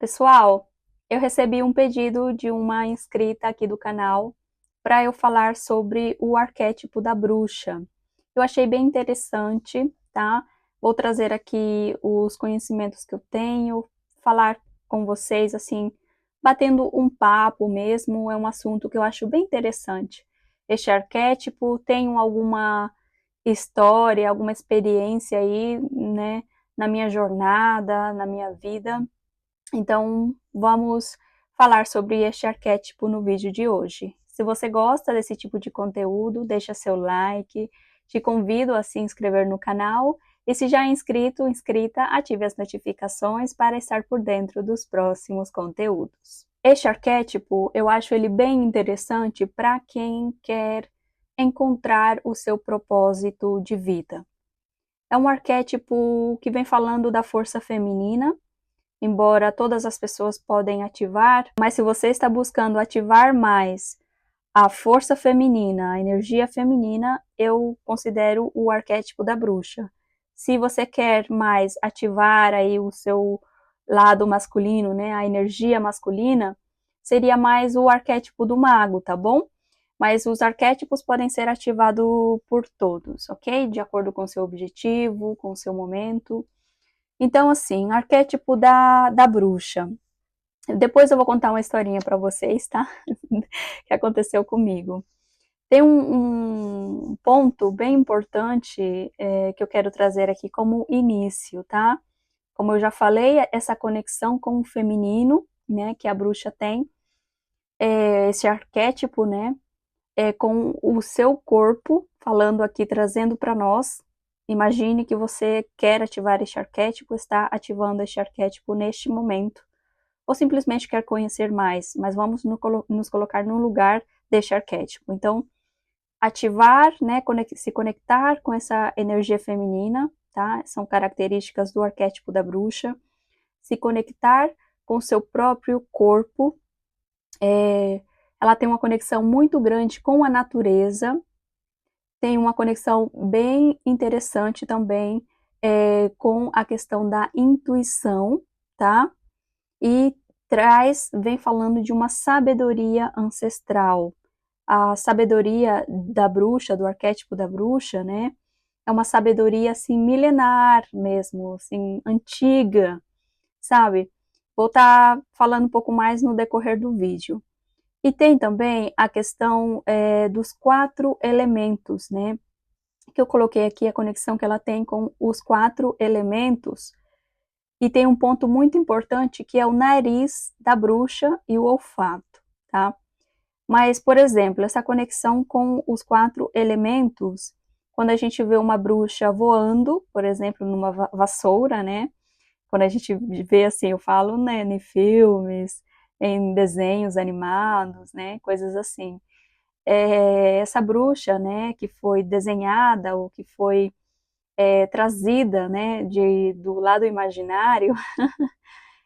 Pessoal, eu recebi um pedido de uma inscrita aqui do canal para eu falar sobre o arquétipo da bruxa. Eu achei bem interessante, tá? Vou trazer aqui os conhecimentos que eu tenho, falar com vocês, assim, batendo um papo mesmo, é um assunto que eu acho bem interessante. Este arquétipo, tenho alguma história, alguma experiência aí, né, na minha jornada, na minha vida. Então, vamos falar sobre este arquétipo no vídeo de hoje. Se você gosta desse tipo de conteúdo, deixa seu like, te convido a se inscrever no canal e se já é inscrito, inscrita, ative as notificações para estar por dentro dos próximos conteúdos. Este arquétipo, eu acho ele bem interessante para quem quer encontrar o seu propósito de vida. É um arquétipo que vem falando da força feminina, embora todas as pessoas podem ativar, mas se você está buscando ativar mais a força feminina, a energia feminina, eu considero o arquétipo da bruxa. Se você quer mais ativar aí o seu lado masculino, né, a energia masculina, seria mais o arquétipo do mago, tá bom? Mas os arquétipos podem ser ativados por todos, ok? De acordo com o seu objetivo, com o seu momento. Então, assim, arquétipo da bruxa. Depois eu vou contar uma historinha para vocês, tá? Que aconteceu comigo. Tem um ponto bem importante que eu quero trazer aqui como início, tá? Como eu já falei, essa conexão com o feminino, né, que a bruxa tem, esse arquétipo, né, com o seu corpo, falando aqui, trazendo para nós. Imagine que você quer ativar este arquétipo, está ativando este arquétipo neste momento, ou simplesmente quer conhecer mais, mas vamos nos colocar no lugar deste arquétipo. Então, ativar, né, se conectar com essa energia feminina, tá? São características do arquétipo da bruxa. Se conectar com o seu próprio corpo, ela tem uma conexão muito grande com a natureza, tem uma conexão bem interessante também com a questão da intuição, tá? E vem falando de uma sabedoria ancestral. A sabedoria da bruxa, do arquétipo da bruxa, né? É uma sabedoria assim milenar mesmo, assim antiga, sabe? Vou estar falando um pouco mais no decorrer do vídeo. E tem também a questão dos 4 elementos, né? Que eu coloquei aqui a conexão que ela tem com os 4 elementos. E tem um ponto muito importante que é o nariz da bruxa e o olfato, tá? Mas, por exemplo, essa conexão com os 4 elementos, quando a gente vê uma bruxa voando, por exemplo, numa vassoura, né? Quando a gente vê assim, eu falo, né, em filmes, em desenhos animados, né, coisas assim. Essa bruxa, né, que foi desenhada ou que foi trazida, né, do lado imaginário,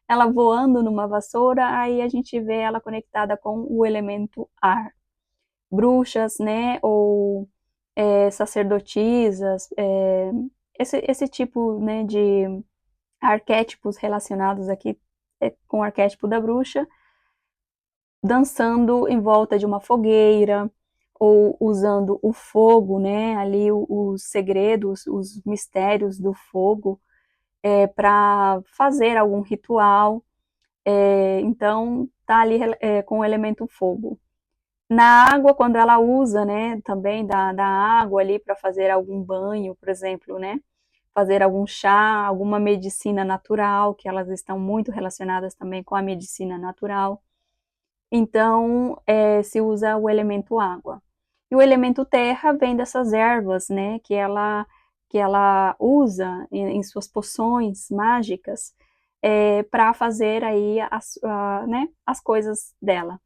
ela voando numa vassoura, aí a gente vê ela conectada com o elemento ar. Bruxas, né, ou sacerdotisas, esse tipo, né, de arquétipos relacionados aqui com o arquétipo da bruxa, dançando em volta de uma fogueira, ou usando o fogo, né, ali os segredos, os mistérios do fogo, para fazer algum ritual. Então, tá ali com o elemento fogo. Na água, quando ela usa, né, também da água ali para fazer algum banho, por exemplo, né, fazer algum chá, alguma medicina natural, que elas estão muito relacionadas também com a medicina natural. Então, se usa o elemento água. E o elemento terra vem dessas ervas, né, que ela usa em suas poções mágicas, para fazer aí né, as coisas dela.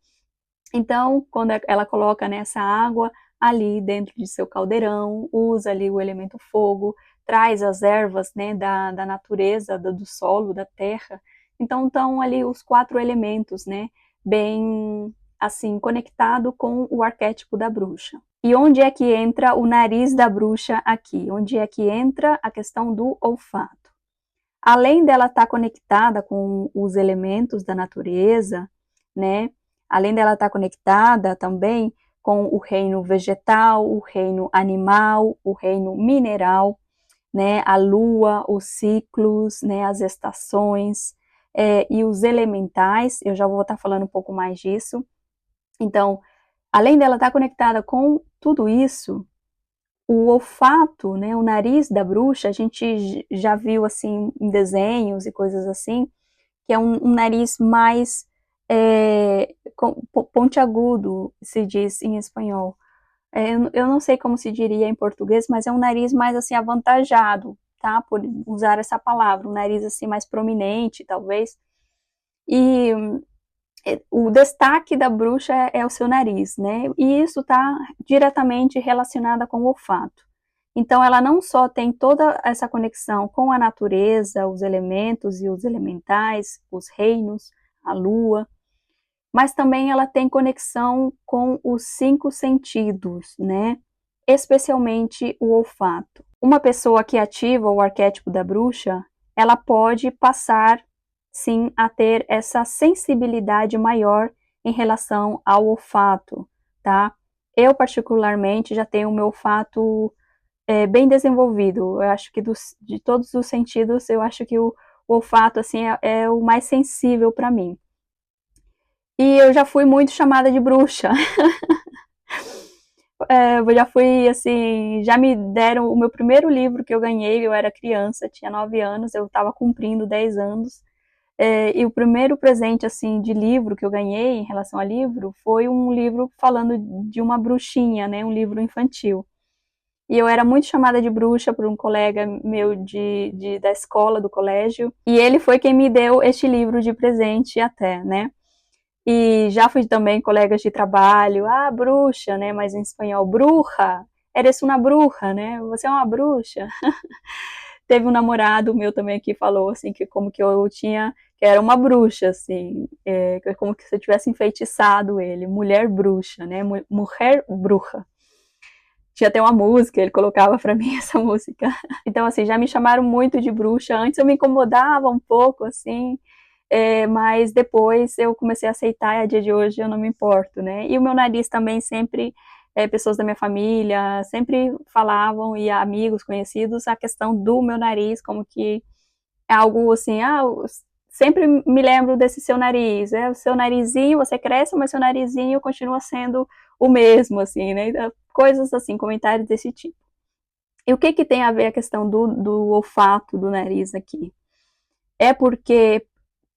Então, quando ela coloca nessa água ali dentro de seu caldeirão, usa ali o elemento fogo, traz as ervas, né, da natureza, do solo, da terra. Então, estão ali os 4 elementos, né, bem assim conectado com o arquétipo da bruxa. E onde é que entra o nariz da bruxa aqui? Onde é que entra a questão do olfato? além dela estar conectada com os elementos da natureza, né? Além dela estar conectada também com o reino vegetal, o reino animal, o reino mineral, né? A lua, os ciclos, né? As estações e os elementais. Eu já vou estar falando um pouco mais disso. Então, além dela estar conectada com tudo isso, o olfato, né, o nariz da bruxa, a gente já viu assim em desenhos e coisas assim, que é um nariz mais pontiagudo, se diz em espanhol. Eu não sei como se diria em português, mas é um nariz mais assim avantajado, tá? Por usar essa palavra, um nariz assim mais prominente, talvez. E o destaque da bruxa é o seu nariz, né? E isso está diretamente relacionado com o olfato. Então, ela não só tem toda essa conexão com a natureza, os elementos e os elementais, os reinos, a lua, mas também ela tem conexão com os 5 sentidos, né? Especialmente o olfato. Uma pessoa que ativa o arquétipo da bruxa, ela pode passar, sim, a ter essa sensibilidade maior em relação ao olfato, tá? Eu, particularmente, já tenho o meu olfato bem desenvolvido. Eu acho que de todos os sentidos, eu acho que o olfato, assim, é o mais sensível para mim. E eu já fui muito chamada de bruxa. Eu já fui, assim, já me deram o meu primeiro livro que eu ganhei, eu era criança, tinha 9 anos, eu estava cumprindo 10 anos. E o primeiro presente, assim, de livro que eu ganhei em relação a livro foi um livro falando de uma bruxinha, né, um livro infantil. E eu era muito chamada de bruxa por um colega meu da escola, do colégio, e ele foi quem me deu este livro de presente até, né. E já fui também colegas de trabalho, bruxa, né, mas em espanhol, bruja, eres una bruja, né, você é uma bruxa. Teve um namorado meu também que falou, assim, que como que eu tinha, que era uma bruxa, assim, como que se eu tivesse enfeitiçado ele, mulher bruxa, né, mulher bruja. Tinha até uma música, ele colocava pra mim essa música. Então, assim, já me chamaram muito de bruxa. Antes eu me incomodava um pouco, assim, mas depois eu comecei a aceitar e a dia de hoje eu não me importo, né? E o meu nariz também sempre, pessoas da minha família sempre falavam, e amigos, conhecidos, a questão do meu nariz, como que é algo assim, sempre me lembro desse seu nariz, o seu narizinho, você cresce, mas seu narizinho continua sendo o mesmo, assim, né? Coisas assim, comentários desse tipo. E o que que tem a ver a questão do olfato do nariz aqui? É porque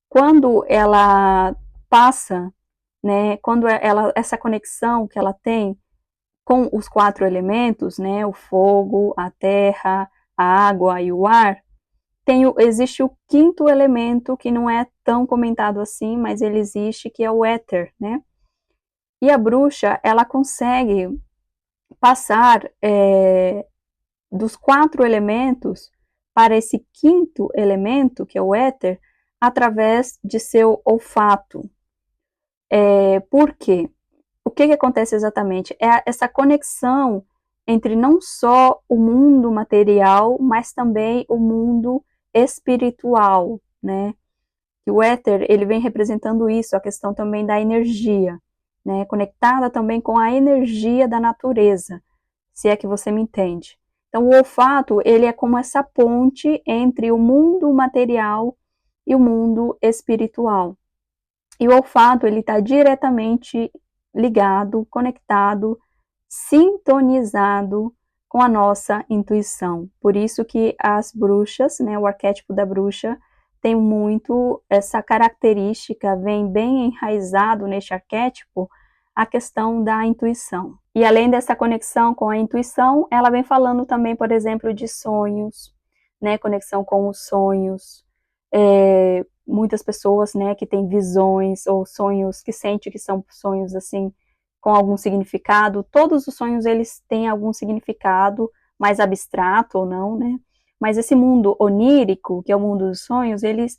quando ela passa, né, quando essa conexão que ela tem com os 4 elementos, né, o fogo, a terra, a água e o ar, existe o 5º elemento que não é tão comentado assim, mas ele existe, que é o éter, né? E a bruxa, ela consegue passar dos 4 elementos para esse 5º elemento, que é o éter, através de seu olfato. Por quê? O que acontece exatamente? É essa conexão entre não só o mundo material, mas também o mundo espiritual, né? E o éter, ele vem representando isso, a questão também da energia, né? Conectada também com a energia da natureza, se é que você me entende. Então, o olfato, ele é como essa ponte entre o mundo material e o mundo espiritual. E o olfato, ele está diretamente ligado, conectado, sintonizado com a nossa intuição. Por isso que as bruxas, né, o arquétipo da bruxa, tem muito essa característica, vem bem enraizado neste arquétipo, a questão da intuição. E além dessa conexão com a intuição, ela vem falando também, por exemplo, de sonhos, né, conexão com os sonhos, muitas pessoas, né, que têm visões ou sonhos, que sentem que são sonhos, assim, com algum significado. Todos os sonhos, eles têm algum significado, mais abstrato ou não, né? Mas esse mundo onírico, que é o mundo dos sonhos, eles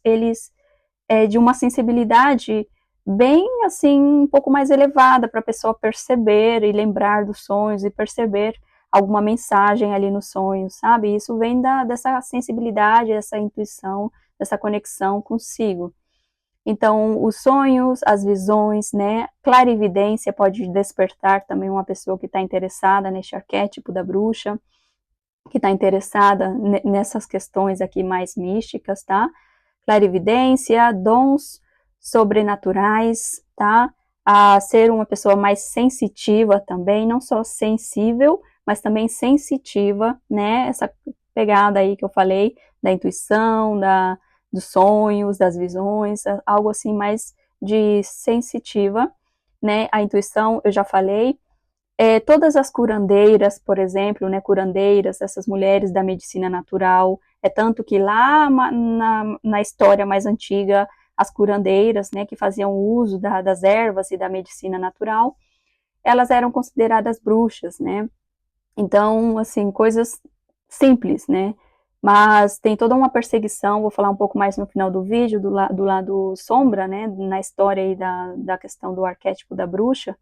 é de uma sensibilidade bem, assim, um pouco mais elevada para a pessoa perceber e lembrar dos sonhos e perceber alguma mensagem ali no sonho, sabe? Isso vem dessa sensibilidade, dessa intuição, dessa conexão consigo. Então, os sonhos, as visões, né? Clarividência pode despertar também uma pessoa que está interessada neste arquétipo da bruxa, que está interessada nessas questões aqui mais místicas, tá? Clarividência, dons sobrenaturais, tá? A ser uma pessoa mais sensitiva também, não só sensível, mas também sensitiva, né? Essa pegada aí que eu falei, da intuição, dos sonhos, das visões, algo assim mais de sensitiva, né? A intuição, eu já falei, todas as curandeiras, por exemplo, né, curandeiras, essas mulheres da medicina natural, tanto que lá na história mais antiga, as curandeiras, né, que faziam uso das ervas e da medicina natural, elas eram consideradas bruxas, né? Então, assim, coisas simples, né? Mas tem toda uma perseguição, vou falar um pouco mais no final do vídeo, do lado sombra, né, na história aí da questão do arquétipo da bruxa,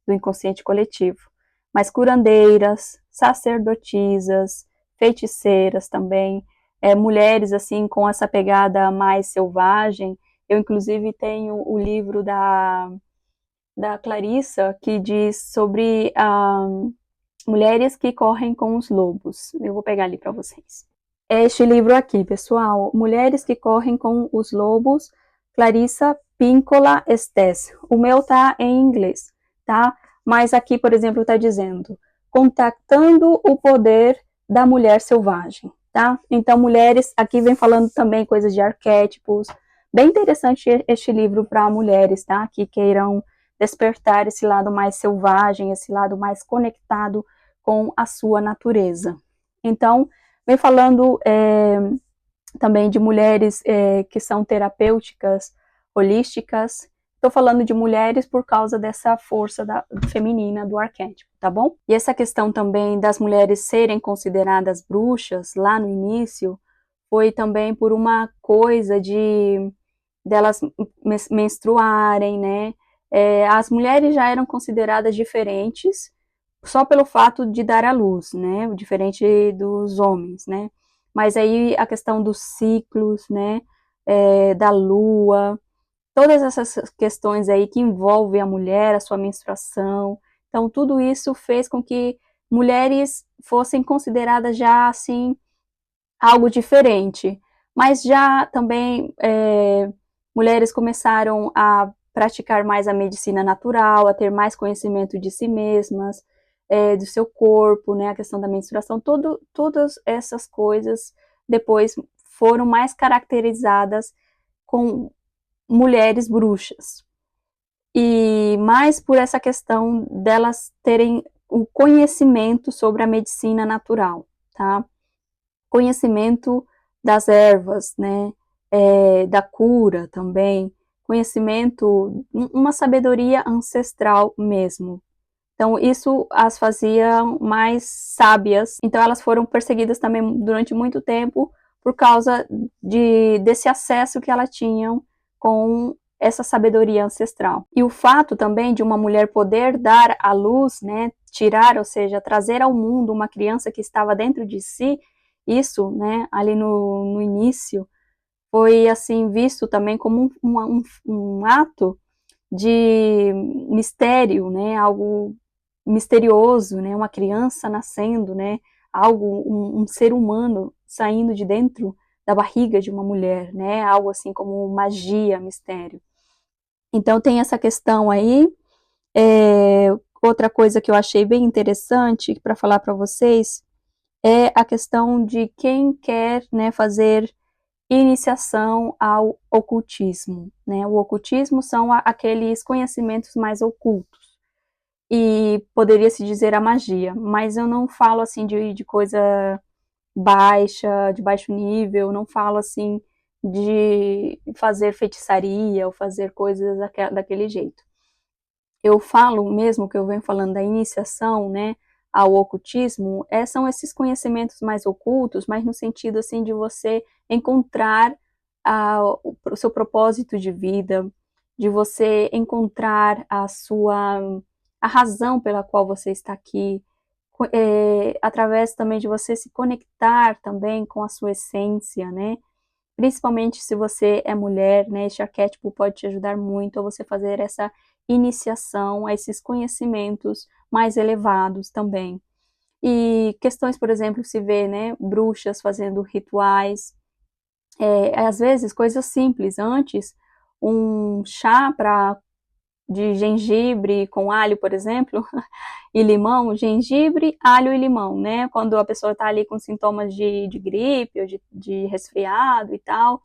do inconsciente coletivo. Mas curandeiras, sacerdotisas, feiticeiras também, mulheres assim com essa pegada mais selvagem. Eu inclusive tenho o livro da Clarissa que diz sobre mulheres que correm com os lobos. Eu vou pegar ali para vocês. É este livro aqui, pessoal, Mulheres que correm com os lobos, Clarissa Pinkola Estes. O meu tá em inglês, tá? Mas aqui, por exemplo, está dizendo, contactando o poder da mulher selvagem, tá? Então, mulheres, aqui vem falando também coisas de arquétipos, bem interessante este livro para mulheres, tá? Que queiram despertar esse lado mais selvagem, esse lado mais conectado com a sua natureza. Então, vem falando também de mulheres que são terapêuticas, holísticas. Estou falando de mulheres por causa dessa força feminina do arquétipo, tá bom? E essa questão também das mulheres serem consideradas bruxas lá no início foi também por uma coisa delas menstruarem, né? As mulheres já eram consideradas diferentes só pelo fato de dar à luz, né? Diferente dos homens, né? Mas aí a questão dos ciclos, né? Da lua, todas essas questões aí que envolvem a mulher, a sua menstruação. Então, tudo isso fez com que mulheres fossem consideradas já, assim, algo diferente. Mas já também mulheres começaram a praticar mais a medicina natural, a ter mais conhecimento de si mesmas, do seu corpo, né, a questão da menstruação, todas essas coisas depois foram mais caracterizadas com mulheres bruxas. E mais por essa questão delas terem o conhecimento sobre a medicina natural, tá? Conhecimento das ervas, né? Da cura também, conhecimento, uma sabedoria ancestral mesmo. Então, isso as fazia mais sábias. Então, elas foram perseguidas também durante muito tempo por causa desse acesso que elas tinham com essa sabedoria ancestral. E o fato também de uma mulher poder dar à luz, né, tirar, ou seja, trazer ao mundo uma criança que estava dentro de si, isso, né, ali no início, foi assim visto também como um ato de mistério, né, algo misterioso, né, uma criança nascendo, né, algo, um ser humano saindo de dentro da barriga de uma mulher, né, algo assim como magia, mistério. Então tem essa questão aí. Outra coisa que eu achei bem interessante para falar para vocês é a questão de quem quer, né, fazer iniciação ao ocultismo, né? O ocultismo são aqueles conhecimentos mais ocultos e poderia se dizer a magia, mas eu não falo assim de coisa baixa, de baixo nível, não falo assim de fazer feitiçaria ou fazer coisas daquele jeito. Eu falo mesmo que eu venho falando da iniciação, né, ao ocultismo, são esses conhecimentos mais ocultos, mas no sentido assim de você encontrar o seu propósito de vida, de você encontrar a razão pela qual você está aqui, através também de você se conectar também com a sua essência, né? Principalmente se você é mulher, né? Este arquétipo pode te ajudar muito a você fazer essa iniciação a esses conhecimentos mais elevados também. E questões, por exemplo, se vê, né, bruxas fazendo rituais, às vezes coisas simples. Antes, um chá de gengibre com alho, por exemplo, e limão, gengibre, alho e limão, né? Quando a pessoa está ali com sintomas de gripe ou de resfriado e tal.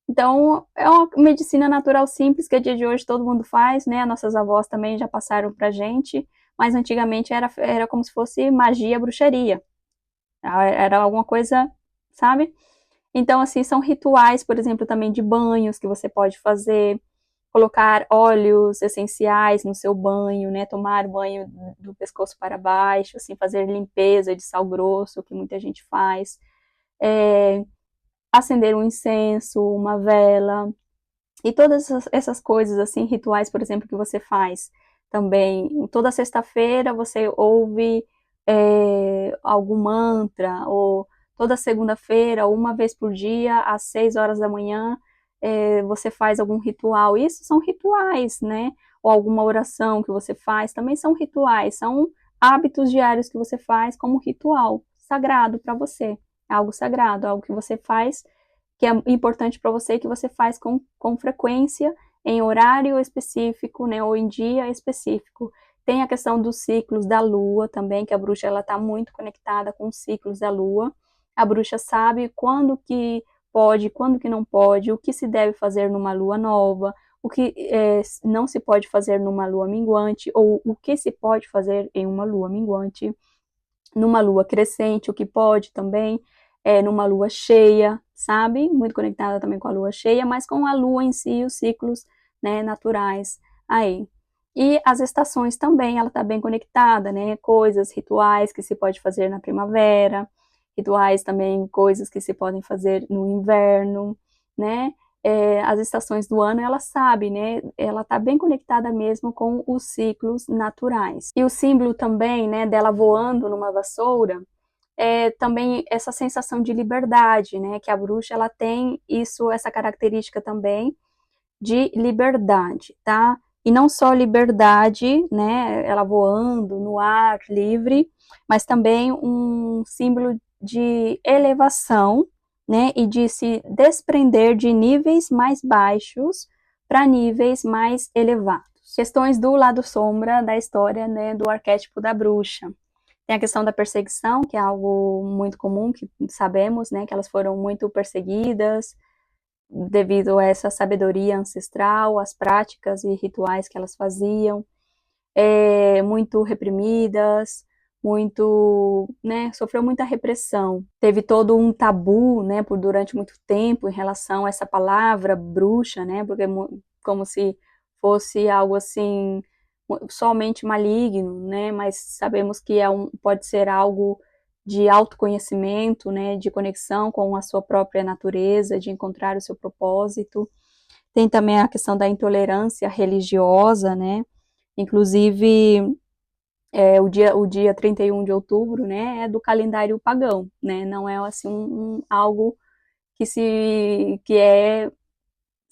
Então, é uma medicina natural simples que a dia de hoje todo mundo faz, né? Nossas avós também já passaram pra gente, mas antigamente era como se fosse magia, bruxaria. Era alguma coisa, sabe? Então, assim, são rituais, por exemplo, também de banhos que você pode fazer, colocar óleos essenciais no seu banho, né? Tomar banho do pescoço para baixo, assim, fazer limpeza de sal grosso, que muita gente faz. É, acender um incenso, uma vela, e todas essas coisas, assim, rituais, por exemplo, que você faz também. Toda sexta-feira você ouve algum mantra, ou toda segunda-feira, uma vez por dia, às 6 horas da manhã, você faz algum ritual. Isso são rituais, né? Ou alguma oração que você faz, também são rituais, são hábitos diários que você faz como ritual sagrado para você. Algo sagrado, algo que você faz que é importante para você, que você faz com frequência, em horário específico, né, ou em dia específico. Tem a questão dos ciclos da lua também, que a bruxa ela está muito conectada com os ciclos da lua. A bruxa sabe quando que pode, quando que não pode, o que se deve fazer numa lua nova, o que não se pode fazer numa lua minguante, ou o que se pode fazer em uma lua minguante, numa lua crescente, o que pode também, numa lua cheia, sabe? Muito conectada também com a lua cheia, mas com a lua em si, os ciclos, né, naturais aí. E as estações também, ela está bem conectada, né? Coisas, rituais que se pode fazer na primavera, rituais também, coisas que se podem fazer no inverno, né? As estações do ano, ela sabe, né? Ela está bem conectada mesmo com os ciclos naturais. E o símbolo também, né, dela voando numa vassoura, também essa sensação de liberdade, né? Que a bruxa ela tem isso, essa característica também de liberdade, tá? E não só liberdade, né? Ela voando no ar livre, mas também um símbolo de elevação, né? E de se desprender de níveis mais baixos para níveis mais elevados. Questões do lado sombra da história, né? Do arquétipo da bruxa. Tem a questão da perseguição, que é algo muito comum, que sabemos, né, que elas foram muito perseguidas devido a essa sabedoria ancestral, as práticas e rituais que elas faziam, muito reprimidas, muito, né, sofreu muita repressão. Teve todo um tabu, né, durante muito tempo em relação a essa palavra bruxa, né, porque como se fosse algo assim somente maligno, né, mas sabemos que pode ser algo de autoconhecimento, né, de conexão com a sua própria natureza, de encontrar o seu propósito. Tem também a questão da intolerância religiosa, né, inclusive o dia 31 de outubro, né, é do calendário pagão, né, não é assim algo que é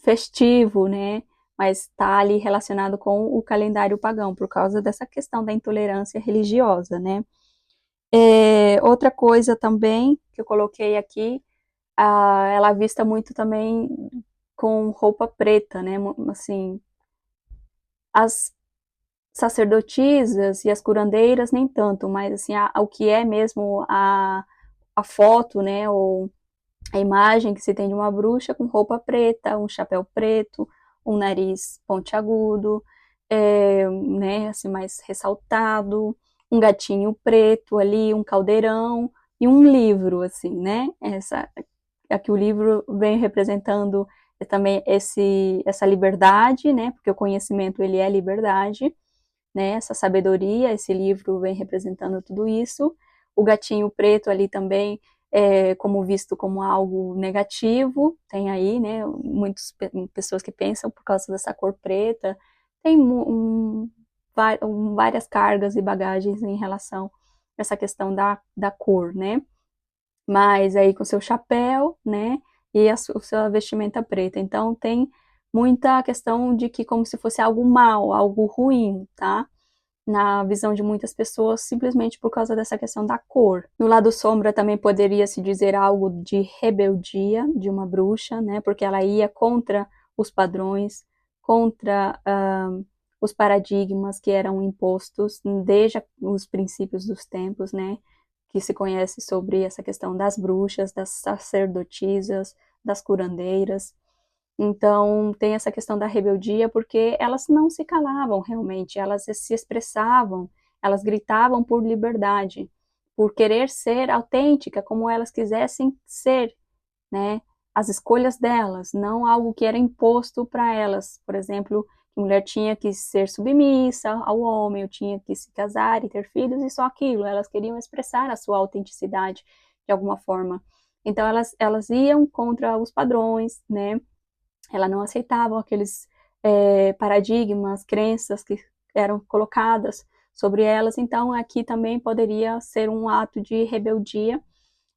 festivo, né, mas está ali relacionado com o calendário pagão, por causa dessa questão da intolerância religiosa, né. Outra coisa também que eu coloquei aqui, ela vista muito também com roupa preta, né, assim, as sacerdotisas e as curandeiras nem tanto, mas assim, o que é mesmo a foto, né, ou a imagem que se tem de uma bruxa com roupa preta, um chapéu preto, um nariz pontiagudo, né, assim, mais ressaltado, um gatinho preto ali, um caldeirão e um livro, assim, né, aqui o livro vem representando também essa liberdade, né, porque o conhecimento ele é liberdade, né, essa sabedoria, esse livro vem representando tudo isso. O gatinho preto ali também como visto como algo negativo, tem aí, né, muitas pessoas que pensam por causa dessa cor preta, tem várias cargas e bagagens em relação essa questão da cor, né? Mas aí com seu chapéu, né? E a sua vestimenta preta. Então tem muita questão de que como se fosse algo mal, algo ruim, tá? Na visão de muitas pessoas, simplesmente por causa dessa questão da cor. No lado sombra também poderia se dizer algo de rebeldia de uma bruxa, né? Porque ela ia contra os padrões, contra os paradigmas que eram impostos desde os princípios dos tempos, né? Que se conhece sobre essa questão das bruxas, das sacerdotisas, das curandeiras. Então, tem essa questão da rebeldia, porque elas não se calavam realmente, elas se expressavam, elas gritavam por liberdade, por querer ser autêntica, como elas quisessem ser, né? As escolhas delas, não algo que era imposto para elas. Por exemplo, que a mulher tinha que ser submissa ao homem, ou tinha que se casar e ter filhos, e só aquilo. Elas queriam expressar a sua autenticidade de alguma forma. Então, elas iam contra os padrões, né? Ela não aceitava aqueles paradigmas, crenças que eram colocadas sobre elas, então aqui também poderia ser um ato de rebeldia.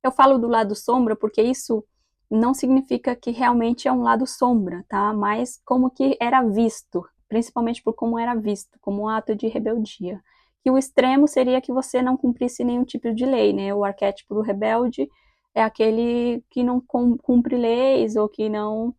Eu falo do lado sombra porque isso não significa que realmente é um lado sombra, tá? Mas como que era visto, principalmente por como era visto, como um ato de rebeldia. E o extremo seria que você não cumprisse nenhum tipo de lei, né? O arquétipo do rebelde é aquele que não cumpre leis ou que não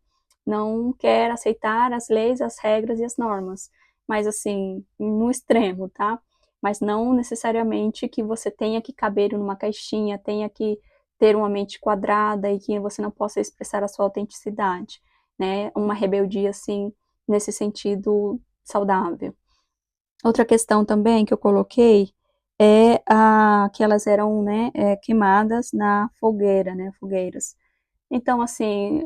quer aceitar as leis, as regras e as normas. Mas assim, no extremo, tá? Mas não necessariamente que você tenha que caber numa caixinha, tenha que ter uma mente quadrada e que você não possa expressar a sua autenticidade, né? Uma rebeldia assim, nesse sentido saudável. Outra questão também que eu coloquei é que elas eram, né, queimadas na fogueira, né, fogueiras. Então, assim,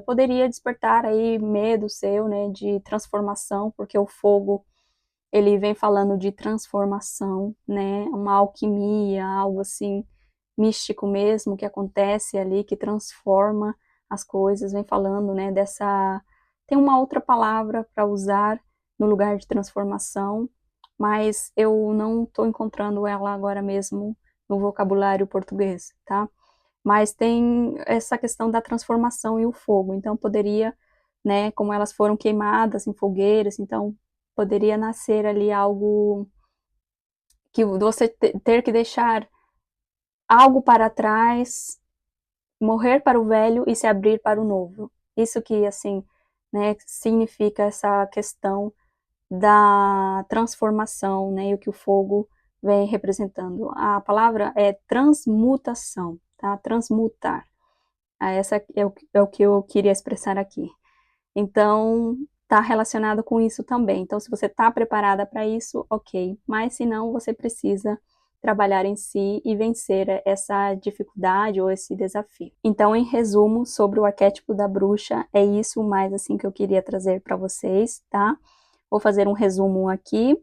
poderia despertar aí medo seu, né, de transformação, porque o fogo, ele vem falando de transformação, né, uma alquimia, algo assim, místico mesmo, que acontece ali, que transforma as coisas, vem falando, né, dessa... Tem uma outra palavra para usar no lugar de transformação, mas eu não estou encontrando ela agora mesmo no vocabulário português, tá? Mas tem essa questão da transformação e o fogo, então poderia, né, como elas foram queimadas em fogueiras, então poderia nascer ali algo que você ter que deixar algo para trás, morrer para o velho e se abrir para o novo. Isso que, assim, né, significa essa questão da transformação, né, e o que o fogo vem representando. A palavra é transmutação, tá? Transmutar. Essa é o que eu queria expressar aqui. Então, está relacionado com isso também. Então, se você está preparada para isso, ok. Mas se não, você precisa trabalhar em si e vencer essa dificuldade ou esse desafio. Então, em resumo, sobre o arquétipo da bruxa, é isso mais assim que eu queria trazer para vocês, tá? Vou fazer um resumo aqui.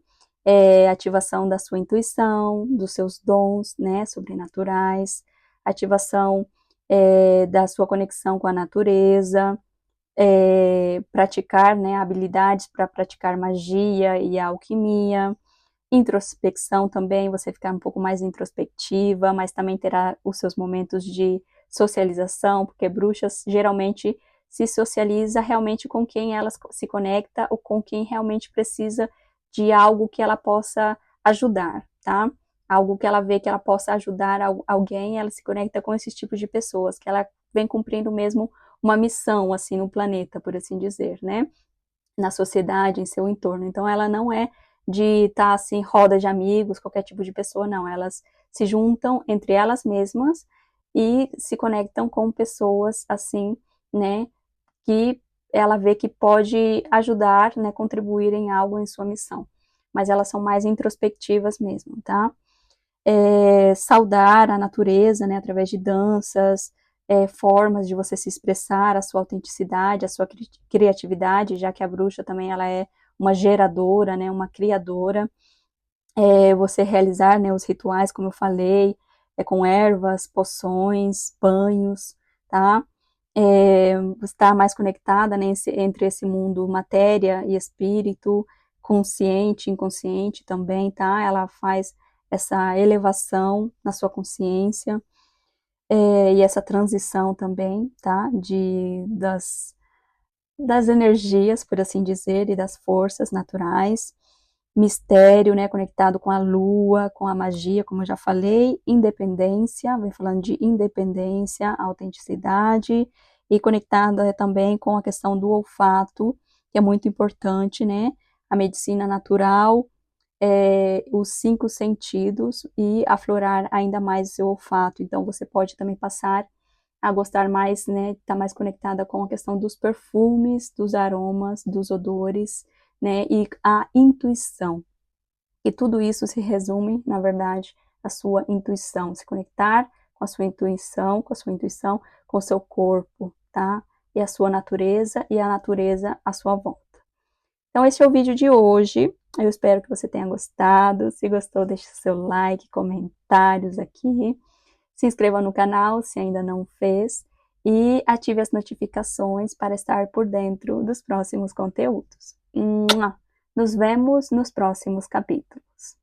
Ativação da sua intuição, dos seus dons, né, sobrenaturais, ativação da sua conexão com a natureza, praticar, né, habilidades para praticar magia e alquimia, introspecção também, você ficar um pouco mais introspectiva, mas também terá os seus momentos de socialização, porque bruxas geralmente se socializa realmente com quem ela se conecta ou com quem realmente precisa de algo que ela possa ajudar, tá? Algo que ela vê que ela possa ajudar alguém, ela se conecta com esses tipos de pessoas, que ela vem cumprindo mesmo uma missão, assim, no planeta, por assim dizer, né? Na sociedade, em seu entorno. Então, ela não é de estar, assim, roda de amigos, qualquer tipo de pessoa, não. Elas se juntam entre elas mesmas e se conectam com pessoas, assim, né, que ela vê que pode ajudar, né, contribuir em algo em sua missão. Mas elas são mais introspectivas mesmo, tá? Saudar a natureza, né, através de danças, formas de você se expressar, a sua autenticidade, a sua criatividade, já que a bruxa também ela é uma geradora, né, uma criadora. Você realizar, né, os rituais, como eu falei, com ervas, poções, banhos, tá? Estar mais conectada, né, entre esse mundo matéria e espírito, consciente, inconsciente também, tá? Ela faz essa elevação na sua consciência, e essa transição também, tá? Das energias, por assim dizer, e das forças naturais, mistério, né, conectado com a lua, com a magia, como eu já falei, independência, vem falando de independência, autenticidade, e conectada também com a questão do olfato, que é muito importante, né, a medicina natural, os 5 sentidos e aflorar ainda mais o seu olfato. Então, você pode também passar a gostar mais, né, estar mais conectada com a questão dos perfumes, dos aromas, dos odores, né, e a intuição. E tudo isso se resume, na verdade, à sua intuição, se conectar com a sua intuição, com o seu corpo, tá? E a sua natureza, e a natureza à sua volta. Então, esse é o vídeo de hoje. Eu espero que você tenha gostado. Se gostou, deixe seu like, comentários aqui. Se inscreva no canal se ainda não fez. E ative as notificações para estar por dentro dos próximos conteúdos. Nos vemos nos próximos capítulos.